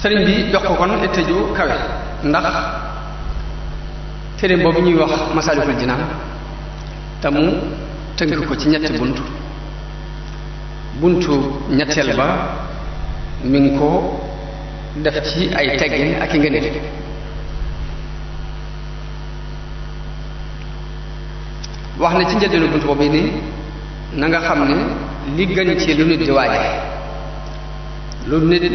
sëriñ bi jox ko kon itte ju kawe ndax téere boobu ñuy wax Masaalikul Jinaan te mu tënk ko ci ñetti buntu ñetteel ba mi ngi ko def ci ay teggin ak i ngëneel wax na ci njëlbeenu buntu boobu ni na nga xam ne li gën ci lu nit di waaje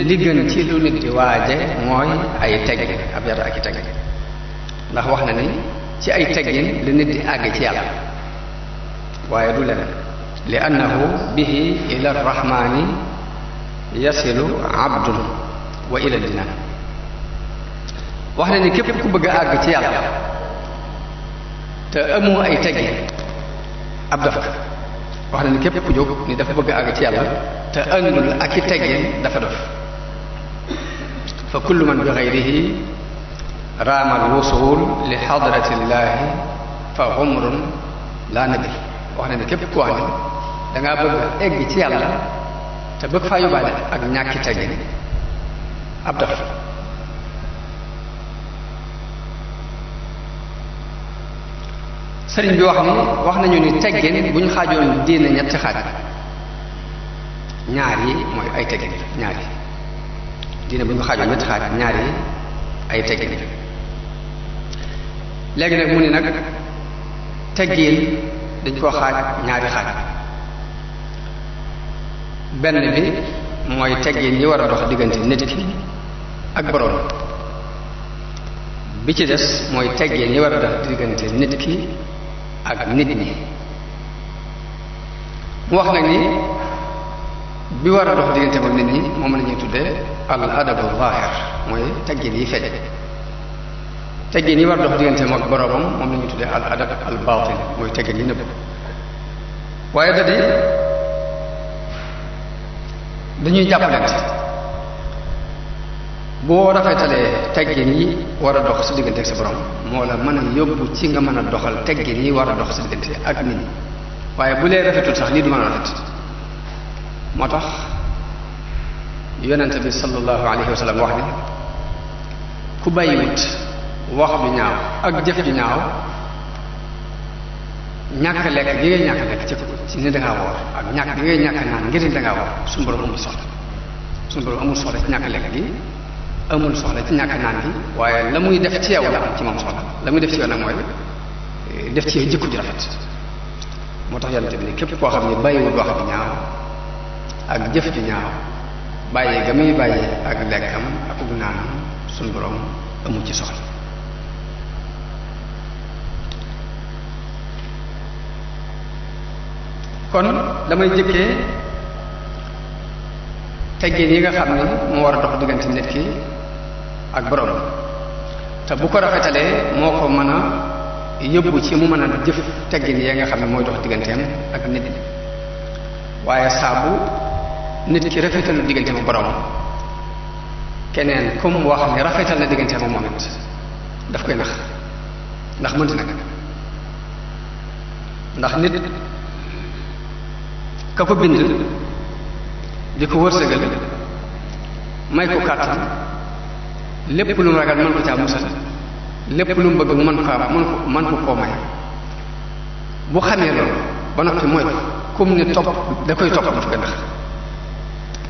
li gën ci lu nit di waaje mooy ay teggin ab yar ak i teggin ndax wax na ni ci ay teggin lu nit di àgg ci yàlla waaye du leneen li annahu bihi ila arrahmani yasilu abdun wa ila dinaan wax na ni képp ku bëgg a àgg ci yàlla te amoo ay teggin ab dafa wax na ni képp ku jóg ni dafa bëgg a àgg ci yàlla te andul ak i teggin dafa dof fa kullu man bi xayrihi raama alwusul li xadratillahi fa xumrun laa nabi wax na ni képp ku wax ne dangaa bëgg a egg ci yàlla te bëgg faa yóbbaale ak ñàkki teggin ab dof sëriñ bi wax nañu ni teggin bu ñu xaajoon diine ñetti xaaj ñaar yi mooy ay teggin ñaar yi diine bu ñu xaajoon ñetti xaaj ñaar yi ay teggin léegi nag mu ni nag teggin dañ koo xaaj ñaari xaaj benn bi mooy teggin yi war a dox diggante nit ki ak boroom bi ci des mooy teggin yi war a dox diggante nit ki ak nit ñi mu wax nag ni bi war a dox diggante moom nit ñi moom la ñuy tuddee al adabu zahir mooy teggin yi feeñ teggin yi war a dox diggante moom ak boroomam moom la ñuy tuddee al adab al baatin mooy teggin yi nëbb waaye da di dañuy jàppalante boo rafetalee teggin yi war a dox sa diggante ak sa borom moo la mën a yóbbu ci nga mën a doxal teggin yi war a dox sa diggante ak nit ñi waaye bu lee rafetul sax lii du mën a rafet moo tax yonente bi sallallahu alayhi wa sallam wax ni ku bàyyiwut wax bi ñaaw ak jëf ju ñaaw ñàkk lekk gi ngay ñàkk lekk ci ni dangaa woor ak ñàkk gi ngay ñàkk naan ngir ni dangaa woor suñu borom amul soxla suñu borom amul soxla ci ñàkk lekk gi amul soxla ci ñàkk naan gi waaye la muy def ci yow la am ci moom soxla la muy def ci yow nag mooy def ci yow jikko ju rafet moo tax yonente bi ni képp koo xam ne bàyyiwul wax bi ñaaw ak jëf ju ñaaw bàyyi ga muy bàyyi ak lekkam ak ug naanam suñu borom amul ci soxla kon damay jëkkee teggin yi nga xam ni moo war a dox diggante nit ki ak borom te bu ko rafetalee moo ko mën a yóbbu ci mu mën a jëf teggin yi nga xam ne mooy dox digganteem ak nit ñi waaye saabu nit ki rafetal digganteem ak borom keneen comme wax ni rafetal na digganteem ak moom it daf koy nax ndax mënti nag ndax nit ka ko bind di ko wërsëgal may ko kàttan lépp lu mu ragal mën ko caa musal lépp lu mu bëgg mu mën ko koo may bu xamee loolu ba noppi mooy ko comme ni topp da koy topp daf koy nax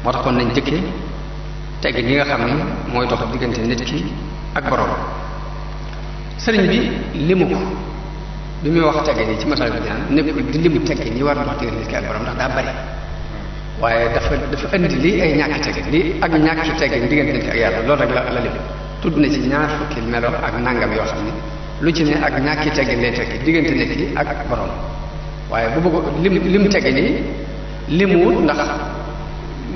moo tax kon nañ jëkkee teggin yi nga xam ni mooy dox diggante nit ki ak borom sëriñ bi limu ko bi muy wax teggin yi ci Masaalikul Jinaan nekkul di limu teggin yi war a dox diggante nit ki ak borom ndax daa bari waaye dafa indi lii ay ñàkki teggin lii ak ñàkki teggin diggante nit ki ak yàlla loolu rek la lim tudd na ci ñaar fukki melo ak nangam yoo xam ni lu ci ne ak ñàkki teggin lay tekki diggante nit ki ak borom waaye bu bëgg lim teggin yi limu ndax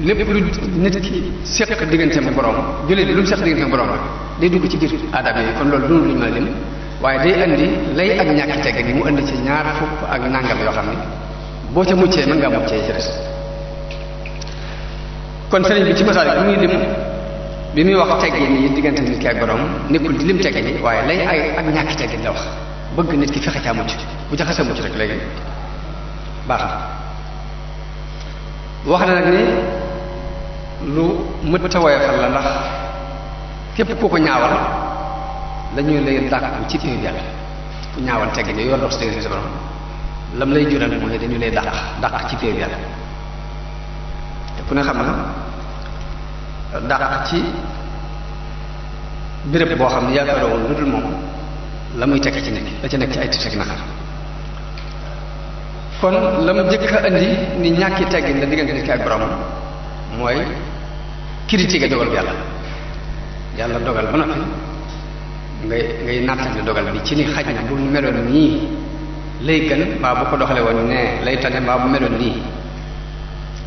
lépp lu nit ki seq digganteem ak borom jullit lu mu seq digganteem ak borom day dugg ci biir aadama yi kon loolu dunu lu ñu mën a lim waaye day indi lay ak ñàkki teggin yi mu indi ci ñaar fukk ak nangam yoo xam ni boo ca muccee mën ngaa muccee ci des kon sëriñ bi ci Masaalik bi muy lim bi muy wax teggin yi diggante nit ki ak borom nekkul di lim teggin yi waaye lay ay ak ñàkki teggin la wax bëgg nit ki fexe caa mucc bu ca xasee mucc rek léegi baax na wax na nag ni lu mët a woyofal la ndax képp ku ko ñaawal dañuy lay dàq ci péew yàlla ku ñaawal teggin yooyu war dox si diggante sa borom lam lay jural mooy dañu lay dàq ci péew yàlla te ku ne xam na dàq ci béréb boo xam ne yaakaaroo woon lu dul moom la muy tekk ci nekk la ca nekk ci ay tis ak naqar kon la mu jëkk a indi ni ñàkki teggin la diggante nit ki ak borom mooy critiquer dogal bi yàlla dogal ba noppi ngay nattale dogal bi ci ni xaj na bu meloon nii lay gën mbaa bu ko doxale woon ne lay tane mbaa bu meloon nii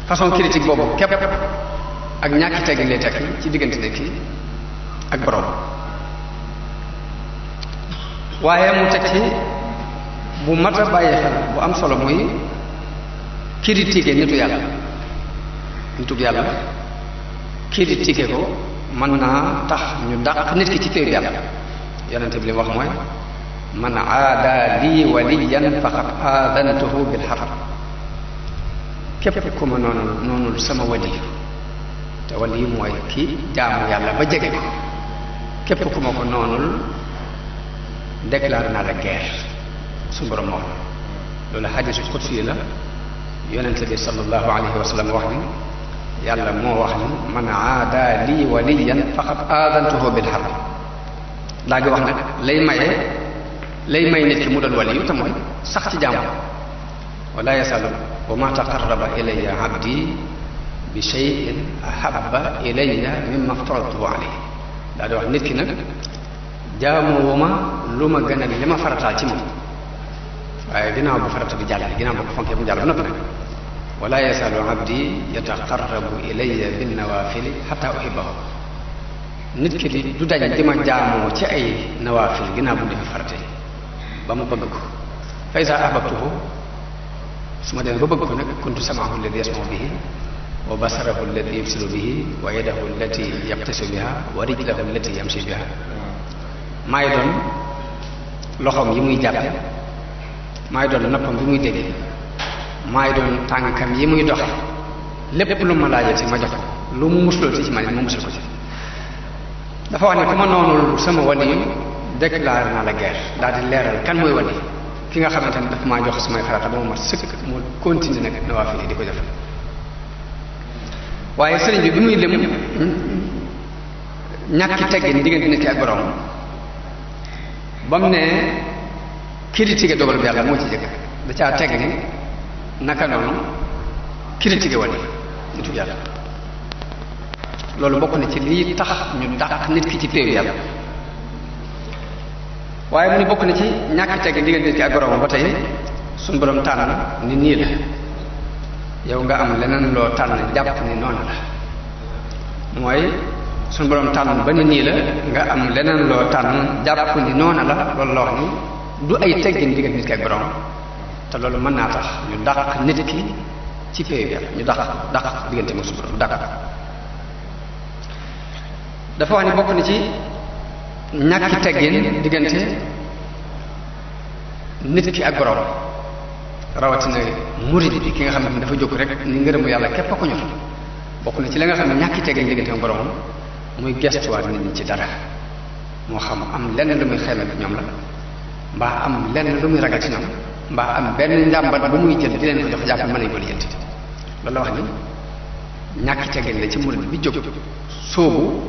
façon critique boobu képp ak ñàkki teggin lay tekki ci diggante nit ki ak borom waaye mu teg ci bu mat a bàyyi xel bu am solo muy critiquer nitu yàlla critiquer ko mën naa tax ñu dàq nit ki ci péew yàlla yonente bi li mu wax mooy man aada lii waliyan faqad aadantuhu bil harb képp ku ma noonul sama waliyu te waliyu mooy ki jaamu yàlla ba jege ko képp ku ma ko noonul déclaré naa la guerre suñu borom moo loolu xadiisu qudsi la yonente bi sallallahu alayhi wa sallam wax ni yàlla moo wax ni man aada lii waliyan faqad aadantuhu bil harb daa ngi wax nag lay may nit ki mu doon waliyu te mooy sax ci jaamu wala yasalu wa ma taqarraba ilayya abdi bi shay'in ahabba ilayya mimma aftaradtuhu alayhi daa di wax nit ki nag jaamuwuma lu ma gënal li ma farataal ci moom waaye ginnaaw bu farata bi jàll ginnaaw bu ko fonkee mu jàll ba noppi nag wala yasalu abdi yataqarrabu ilayya bin nawafili hatta uhibbahu nit ki du dañ di ma jaamoo ci ay nawaafil ginnaaw bu defi farate ba ma bëgg ko fa iza ahbabtuhu su ma demee ba bëgg ko nag kuntu sam'ahu alladi yasma'u bihi wa basarahu alladi yubsiru bihi wa yadahu allati yabtasu biha wa rijlahu allati yamshi biha maay doon loxoom yi muy jàppe maay doon noppam bi muy dégg maay doon tànkam yi muy doxe lépp lu ma laajati ma jox ko lu mu musloo ci man it ma musul ko ci dafa wax ne ku ma noonul sama waliyu déclaré naa la guerre daal di leeral kan mooy wali ki nga xamante ne dafa maa jox samay farata ba mu mat sëkk mu continue nag nawaafil yi di ko def waaye sëriñ bi muy lim ñàkki teggin diggante nit ki ak borom ba mu ne critiquer dogal bi yàlla moo ci jëkk da caa tegg ni naka noonu critiquer wali nitu yàlla loolu bokk na ci lii tax ñu dàq nit ki ci péew yàlla waaye mu ni bokk na ci ñàkk tegg diggante nit ki ak borom ba tey suñ borom tànn ni nii la yow nga am leneen loo tànn jàpp ni noonu la mooy suñ borom tànn ba ni nii la nga am leneen loo tànn jàpp ni noonu la loolu la wax ni du ay teggin diggante nit ki ak borom te loolu mën naa tax ñu dàq nit ki ci péew yàlla ñu dàq diggante mu suñ borom dàq dafa wax ni bokk na ci ñàkki teggin diggante nit ki ak borom rawatina murid bi ki nga xam ne dafa jóg rek ni ngërëmu yàlla képp a ko ñor bokk na ci la nga xam ne ñàkki teggin diggante ak borom muy gestuwaat nit ñi ci dara moo xam am lenn lu muy xeemal ñoom la mbaa am lenn lu muy ragal ci ñoom mbaa am benn njàmbat bu muy jël di leen ko jox jàpp mën nañ ko lijjanti loolu la wax ni ñàkki teggin la ci murid bi jóg soobu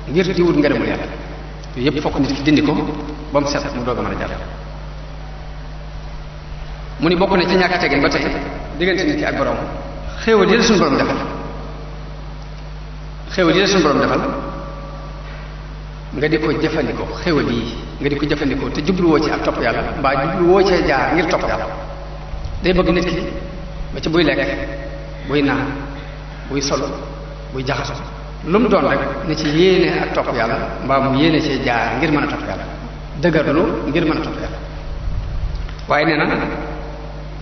ngir di wut ngërëmul yàlla yooyu yëpp fokk nit ki dindi ko ba mu set mu doog a mën a jàll mu ni bokk na ci ñàkk teggin ba tey diggante nit ki ak borom xéewal yi la suñu borom defal nga di ko jëfandikoo xéewal yi nga di ko jëfandikoo te jubluwoo ci ak topp yàlla mbaa jubluwoo cee jaar ngir topp yàlla day bëgg nit ki ba ci buy lekk buy naan buy solo buy jaxaso lu mu doon rek ni ci yéene ak topp yàlla mbaa mu yéene cee jaar ngir mën a topp yàlla dëgërlu ngir mën a topp yàlla waaye nee na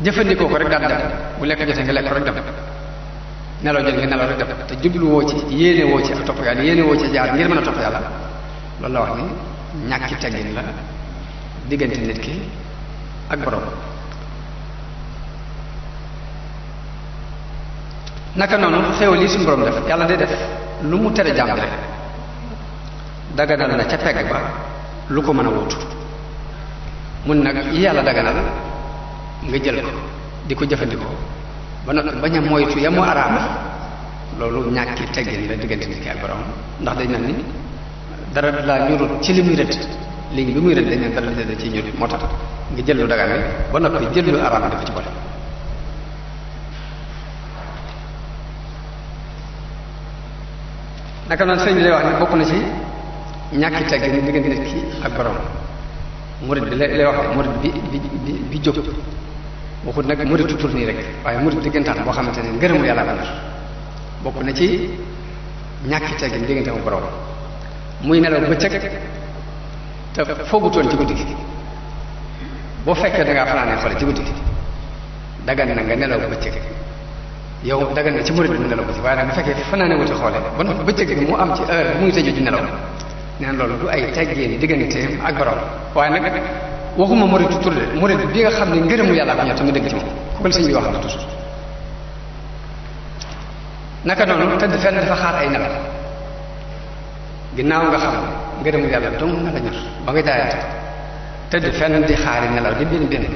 jëfandikoo ko rek daal dem bu lekk jotee nga lekk ko rek dem nelaw jot nga nelaw rek dem te jubluwoo ci yéene woo ci ak topp yàlla yéene woo ci jaar ngir mën a topp yàlla loolu la wax ni ñàkki teggin la diggante nit ki ak borom naka noonu xéewal yi suñu borom def yàlla day def lu mu tere jaam bi rek daganal na ca pegg ba lu ko mën a wutu mun nag yi yàlla daganal nga jël ko di ko jëfandikoo ba noppi bañ a moytu ya mu araama loolu ñàkki teggin la diggante nit ki ak borom ndax dañ naan ni dara laa ñurut ci li muy rëdd léegi bi muy rëdd dañ ne dara la ci ñurut moo tax nga jël lu dagan bi ba noppi jël lu araama dafa ci boole naka noonu sëñ bi lay wax ne bokk na ci ñàkki teggin diggante nit ki ak borom murid bi lay wax ne murid bi jóg waxut nag muridu tur nii rek waaye murid diggantaan boo xamante ne ngërëmu yàlla ba nar bokk na ci ñàkki teggin diggante mu borom muy nelaw bëccëg te foogutoon ci guddi gi boo fekkee da ngaa fanaanee xoole ci guddi gi dagan na nga nelaw bëccëg yow dagan na ci murid bi mu nelaw bëccëg waaye nag bu fekkee fanaanee wuti xoole ba noppi bëccëg bi mu am ci heure bu muy tëju di nelaw neen loolu du ay teggin digganteem ak borom waaye nag waxuma muridu tur de murid bi nga xam ne ngërëmu yàlla ko ñor te nga dégg ci moom kooku la sëñ bi wax na toujours naka noonu tëdd fenn dafa xaar ay nelaw ginnaaw nga xam ngërëmu yàlla dong na la ñor ba nga jaayante tëdd fenn di xaari nelaw di benn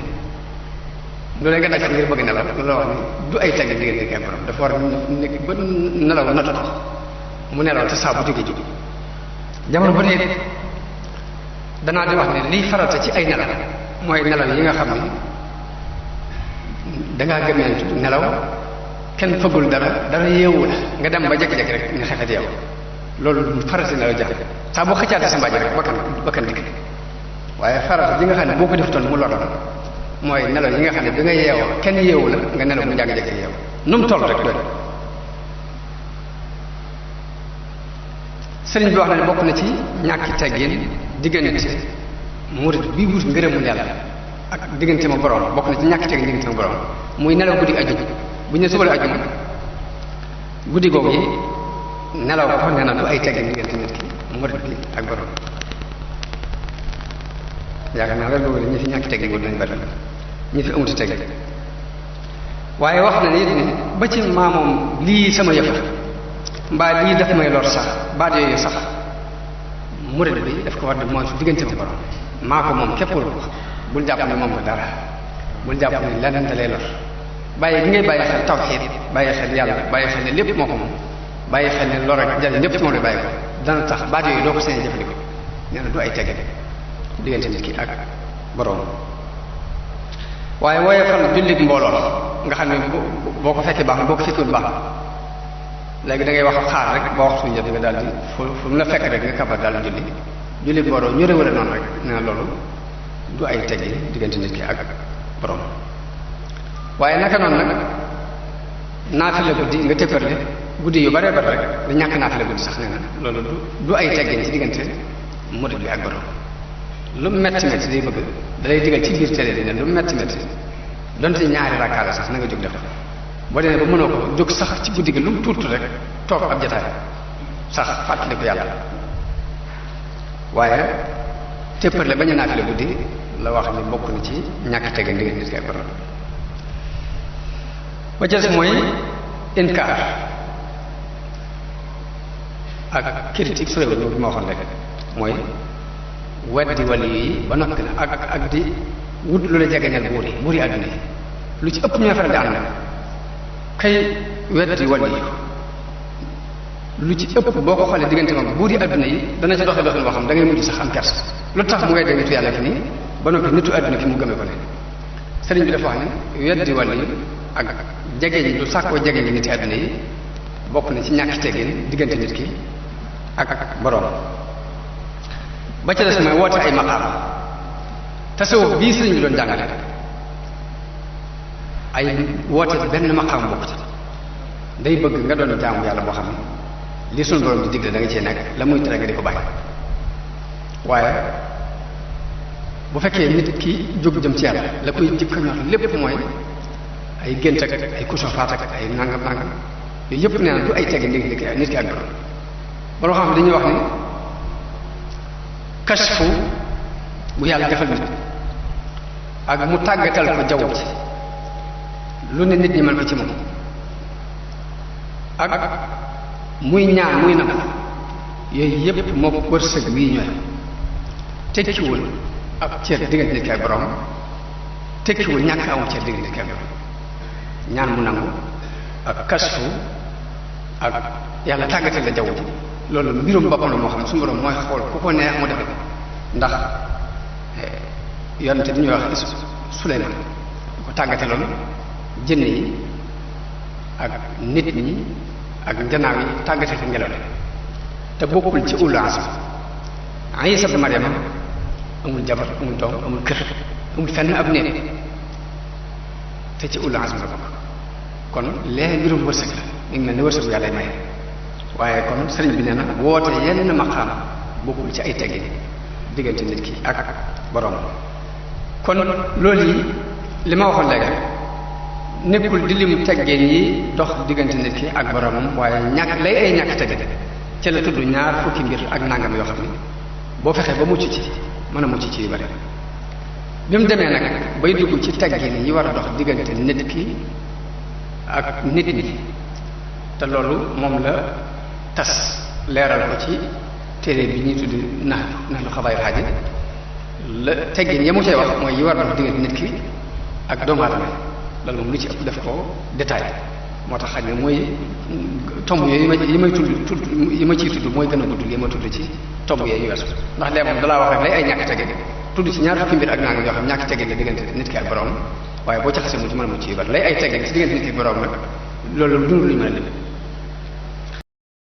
loolu nga daj ngir bëgg nelaw loolu la wax ni du ay teggin diggante ak borom dafa war nekk ba nelaw natu ko mu nelaw te saa bu jógee jóg jamono ba ne danaa di wax ne liy farata ci ay nelaw mooy nelaw yi nga xam ne dangaa gëmeentu nelaw kenn fëggul dara yeewu la nga dem ba jékki-jékki rek nga xefet yow loolu farata nelaw jafe saa boo xëccaate sa mbàjj rek bakkan dikk waaye farata ji nga xam ne boo ko defutoon mu lor mooy nelaw yi nga xam ne bi nga yeewoo kenn yeewu la nga nelaw mu njàng jékki yeewu nu mu toll rek doy sëriñ bi wax na ne bokk na ci ñàkki teggin diggante murid bi wut ngërëmul yàlla ak diggante ma borom bokk na ci ñàkki teggin diggante ma borom muy nelaw guddi aju bu ñu ne suba la aju guddi googu yi nelaw ko nee na du ay teggin diggante nit ki murid bi ak borom yaakaar naa loolu la ñi fi ñàkki teggin nañ bari ñi fi amuti teggin waaye wax na nit ni ba ci maamoom lii sama yëfa mbaa lii daf may lor sax baat yooyu sax murid bi daf ko war di mooy su diggante ma borom maa ko moom képp lu ko bul jàpp ne moom ko dara bul jàpp ne leneen da lay lor bàyyi gi ngay bàyyi xel tawxiid bàyyi xel yàlla bàyyi xel ne lépp moo ko moom bàyyi xel ne lor ak jariñ lépp ci moom la bàyyi ko dana tax baat yooyu doo ko seen jëfandikoo nee na du ay tegge diggante nit ki ak borom waaye wooye fan jullit mbooloo nga xam ne boo ko fekkee baax na boo ko fekkul baax léegi da ngay wax xaar rek ba wax suñu jot nga daal di fu mu la fekk rek nga kabar daal di julli mbooloo ñu réwale noonu rek nee na loolu du ay teggi diggante nit ki ak borom waaye naka noonu nag naafila guddi nga tëppërle guddi yu bare bare rek da ñàkk naafila guddi sax nee na loolu du ay teggin ci diggante murid bi ak borom lu metti metti day bëgg da lay digal ci biir télé bi ne lu metti metti donte ñaari rakkaa la sax na nga jóg def boo demee ba mënoo ko jóg sax ci guddi gi lu mu tuutu rek toog ab jataay sax fàttali ko yàlla waaye tépparle bañ a naafile guddi la wax ni bokk na ci ñàkk tege ndigal nit ki ak borom ba ca des mooy inkaar ak critique su réew bi ma waxoon rek mooy weddi wali yi ba noppi na ak di wut lu la jegeñal buur yi àdduna yi lu ci ëpp ñoo faral di ànd kay weddi wali yi lu ci ëpp boo ko xoolee diggante moom buur yi àdduna yi dana ci doxe doxin boo xam da ngay mujj sax am kersa lu tax mu weddi nitu yàlla fi nii ba noppi nitu àdduna fi mu gëmee ko ne sëriñ bi dafa wax ne weddi wali yi ak jegeñ lu sàkkoo jegeñ nit àdduna yi bokk na ci ñàkk teggin diggante nit ki ak boroom ba ca des mooy woote ay maqaam tasawuf bii sëriñ bi doon jàngale ay woote benn maqaam bokk ci day bëgg nga doon jaamu yàlla boo xam ne li suñu borom di digle da nga cee nekk la muy tere nga di ko bàyyi waaye bu fekkee nit ki jóg jëm ci yàlla la koy jëkk ñor lépp mooy ay gént ak ay kusufaat ak ay nangam nangam yooyu yëpp nee na du ay teggi nit ki ak borom ba loo xam ne dañuy wax ni kashfu bu yàlla defal nit ak mu tàggatal ko jaww ji lu ne nit ñi mën ko ci moom ak muy ñaan muy nangu yooyu yëpp moo ko wërsëg wii ñooy tekkiwul ab cër diggante nit ki ak borom tekkiwul ñàkk amu cër diggante nit ki ak borom ñaan mu nangu ak kasfu ak yàlla tàggate la jaww ji loolu mbirum boppam la moo xam ne suñu borom mooy xool ku ko neex mu defal ndax yonente bi ñuy wax Suleymaan ko tàggate loolu jën yi ak nit ñi ak njanaaw yi tàggate fi ngelaw te bokkul ci ulul azm Iisa ibn Maryama amul jabar amul doom amul kër amul fenn ab néeg te ci ulul azm la bokk kon lee mbirum wërsëg la mi ngi mel ne wërsëg bu yàlla maye waaye kon sëriñ bi nee na woote yenn maqaam bokkul ci ay teggin diggante nit ki ak borom kon loolu yi li ma waxoon léegi nekkul di lim teggin yi dox diggante nit ki ak boromam waaye ñàkk lay ay ñàkk teggin ci la tudd ñaar fukki mbir ak nangam yoo xam ne boo fexee ba mucc ci mën a mucc ci yu bari bi mu demee nag bay dugg ci teggin yi war a dox diggante nit ki ak nit ñi te loolu moom la tas leeral ko ci téere bi ñuy tudd naxlu xabaay xaaji la teggin ya mu cay wax mooy yi war a dox diggante nit ki ak doomu aadama loolu moom lu ci ëpp def ko détail moo tax xaj na mooy tomb yooyu yi may tudd yi ma ciy tudd mooy gën a gudd li ma tudd ci tomb yooyu weesu ndax lee moom dalaa wax rek lay ay ñàkk teggin tudd ci ñaar fukki mbir ak nangam yoo xam ñàkk teggin la diggante nit ki ak borom waaye boo ci xasee mu ci mën a mucc yu bari lay ay teggin ci diggante nit ki ak borom nag loolu dund lu ñu mën a lim